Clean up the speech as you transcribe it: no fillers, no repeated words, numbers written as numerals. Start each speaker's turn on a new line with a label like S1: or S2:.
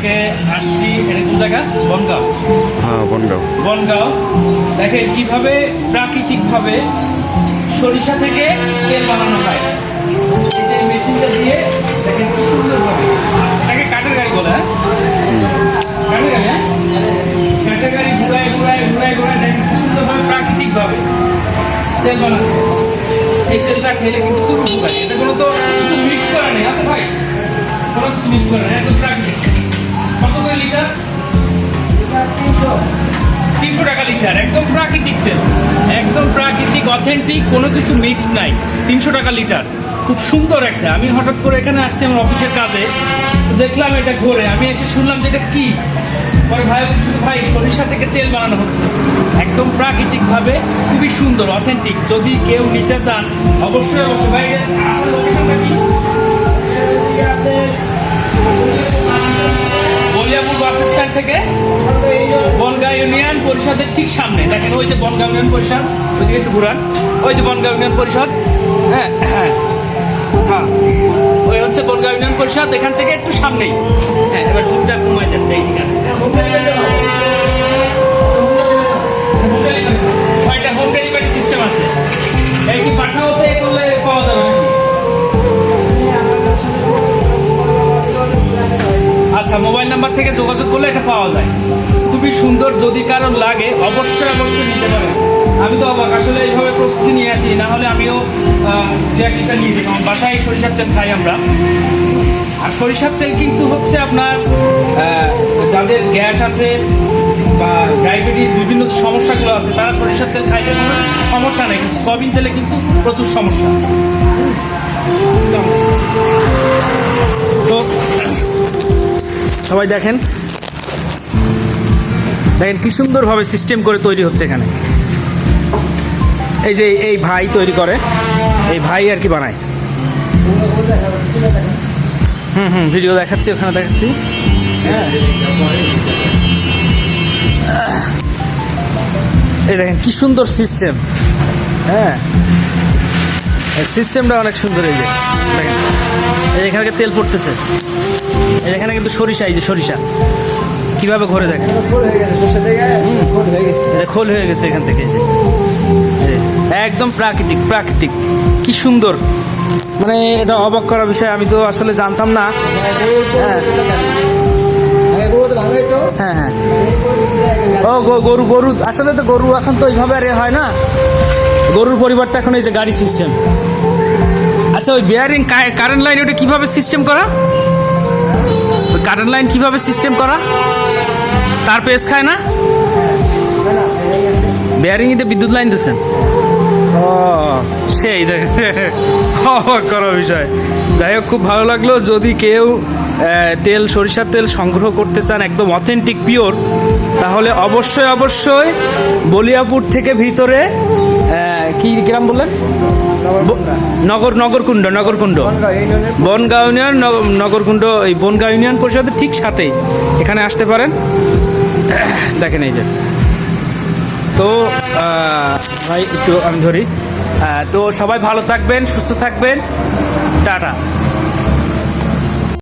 S1: আজকে আসছি এটা কোন জায়গা? বনগাঁও।
S2: হ্যাঁ,
S1: বনগাঁও দেখেন কিভাবে প্রাকৃতিকভাবে সরিষা থেকে তেল বানানো হয়। এই যে মেশিনটা দিয়ে দেখেন কি সুন্দরভাবে, এটাকে কাঠের গাড়ি বলে। হ্যাঁ, কাঠের গাড়ি। হ্যাঁ, কাঠের গাড়ি ঘুরায় দেখেন কি সুন্দরভাবে প্রাকৃতিকভাবে তেল বানাচ্ছে। এই তেলটা খেলে কিন্তু খুব উপকারী। এটা কোনো তো কিছু মিক্স করা নেই আছে ভাই, কোনো কিছু মিক্স করা নেই, একদম প্রাকৃতিক। কত করে লিটার? 300 টাকা লিটার। একদম প্রাকৃতিক তেল, একদম প্রাকৃতিক অথেন্টিক, কোনো কিছু মিক্স নাই। 300 টাকা লিটার। খুব সুন্দর একটা। আমি হঠাৎ করে এখানে আসছি আমার অফিসের কাজে, দেখলাম এটা ঘুরে, আমি এসে শুনলাম যে এটা কি। পরে ভাই বলছিল ভাই সরিষা থেকে তেল বানানো হচ্ছে একদম প্রাকৃতিকভাবে, খুবই সুন্দর অথেন্টিক। যদি কেউ নিতে চান অবশ্যই ভাই আসল লোকেশনটা কি? বলিয়াপুর বাস স্ট্যান্ড থেকে বনগাঁও ইউনিয়ন পরিষদের ঠিক সামনে। দেখেন ওই যে বনগাঁও ইউনিয়ন পরিষদ, ওইদিকে একটু ঘুরান, ওই যে বনগাঁও ইউনিয়ন পরিষদ। হ্যাঁ হ্যাঁ হ্যাঁ, ওই হচ্ছে বনগাঁও ইউনিয়ন পরিষদ, এখান থেকে একটু সামনেই। হ্যাঁ, এবার জুমটা কমাই দেন এই ঠিকানা। হোম ডেলিভারি সিস্টেম আছে। এই কি পাঠাওতে করলে পাওয়া যাবে নাকি? আচ্ছা, মোবাইল নাম্বার থেকে যোগাযোগ করলে এটা পাওয়া যায়। খুবই সুন্দর, যদি কারণ লাগে অবশ্যই নিতে পারেন। আমি তো অবাক, আসলে এইভাবে প্রস্তুতি নিয়ে আসি, না হলে আমিও এক লিটার নিয়ে দিই। বাসায় সরিষার তেল খাই আমরা। আর সরিষার তেল কিন্তু হচ্ছে আপনার যাদের গ্যাস আছে বা ডায়াবেটিস বিভিন্ন সমস্যাগুলো আছে, তারা সরিষার তেল খাইলে কোনো সমস্যা নেই। কিন্তু সয়াবিন তেলে কিন্তু প্রচুর সমস্যা। তো সবাই দেখেন কি সুন্দরভাবে সিস্টেম করে তৈরি হচ্ছে এখানে। এই যে এই ভাই তৈরি করে, এই ভাই আর কি বানায়। ভিডিও দেখাচ্ছি, ওখানে দেখাচ্ছি। এই দেখেন কি সুন্দর সিস্টেম। হ্যাঁ, সিস্টেমটা অনেক সুন্দর। এই যে দেখেন, এই এখানে তেল পড়তেছে, এখানে কিন্তু সরিষা, এই যে সরিষা কিভাবে ঘরে দেখেন খোল হয়ে গেছে এখান থেকে। একদম প্রাকৃতিক কি সুন্দর, মানে এটা অবাক করার বিষয়। আমি তো আসলে জানতাম না। হ্যাঁ হ্যাঁ, ও গরু আসলে তো গরু এখন তো ওইভাবে আর হয় না। গরুর পরিবর্তে এখন এই যে গাড়ি সিস্টেম। আচ্ছা, ওই বিয়ারিং কারেন্ট লাইন ওটা কিভাবে সিস্টেম করা? কারেন্ট লাইন কিভাবে সিস্টেম করা? তার পেস খায় না? বিয়ারিং এতে বিদ্যুৎ লাইন দিয়েছেন? ও সেই অবাক করার বিষয়। যাই হোক, খুব ভালো লাগলো। যদি কেউ সরিষার তেল সংগ্রহ করতে চান একদম অথেন্টিক পিওর, তাহলে অবশ্যই বলিয়াপুর থেকে ভিতরে কি গ্রাম বললেন? নগরকুণ্ড বনগাঁও ইউনিয়ন নগরকুণ্ড, এই বনগাঁও ইউনিয়ন পরিষদের ঠিক সাথেই এখানে আসতে পারেন। দেখেন এই যে, তো ভাই একটু আমি ধরি। তো সবাই ভালো থাকবেন, সুস্থ থাকবেন, টাটা।